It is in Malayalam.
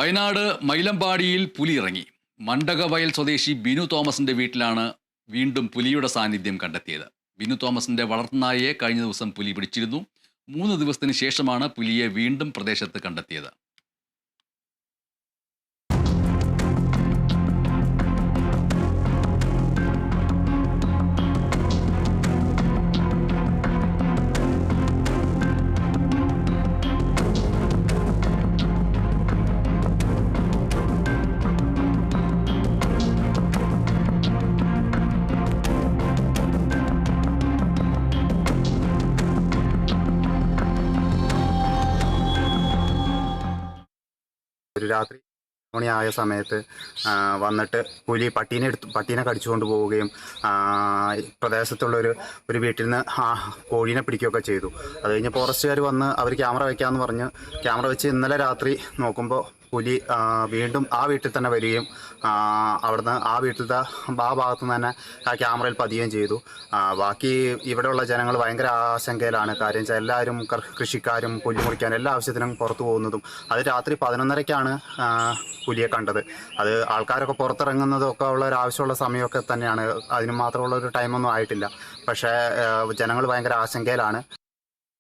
വയനാട് മൈലമ്പാടിയിൽ പുലി ഇറങ്ങി. മണ്ടകവയൽ സ്വദേശി ബിനു തോമസിന്റെ വീട്ടിലാണ് വീണ്ടും പുലിയുടെ സാന്നിധ്യം കണ്ടെത്തിയത്. ബിനു തോമസിന്റെ വളർത്തുനായയെ കഴിഞ്ഞ ദിവസം പുലി പിടിച്ചിരുന്നു. 3 ദിവസത്തിന് ശേഷമാണ് പുലിയെ വീണ്ടും പ്രദേശത്ത് കണ്ടെത്തിയത്. ഒരു രാത്രി മണിയായ സമയത്ത് വന്നിട്ട് പുലി പട്ടീനെ കടിച്ചുകൊണ്ട് പോവുകയും പ്രദേശത്തുള്ളൊരു വീട്ടിൽ നിന്ന് കോഴീനെ പിടിക്കുകയൊക്കെ ചെയ്തു. അത് കഴിഞ്ഞ് ഫോറസ്റ്റുകാർ വന്ന് അവർ ക്യാമറ വയ്ക്കാമെന്ന് പറഞ്ഞ് ക്യാമറ വെച്ച് ഇന്നലെ രാത്രി നോക്കുമ്പോൾ പുലി വീണ്ടും ആ വീട്ടിൽ തന്നെ വരികയും അവിടുന്ന് ആ വീട്ടിലത്തെ ഭാഗത്തു നിന്ന് തന്നെ ആ ക്യാമറയിൽ പതിയുകയും ചെയ്തു. ബാക്കി ഇവിടെയുള്ള ജനങ്ങൾ ഭയങ്കര ആശങ്കയിലാണ്. കാര്യം വെച്ചാൽ എല്ലാവരും കൃഷിക്കാരും പുല്ല് മുറിക്കാനും എല്ലാ ആവശ്യത്തിനും പുറത്തു പോകുന്നതും അത് രാത്രി 11:30-ക്കാണ് പുലിയെ കണ്ടത്. അത് ആൾക്കാരൊക്കെ പുറത്തിറങ്ങുന്നതൊക്കെ ഉള്ള ഒരു ആവശ്യമുള്ള സമയമൊക്കെ തന്നെയാണ്. അതിന് മാത്രമുള്ള ഒരു ടൈമൊന്നും ആയിട്ടില്ല. പക്ഷേ ജനങ്ങൾ ഭയങ്കര ആശങ്കയിലാണ്.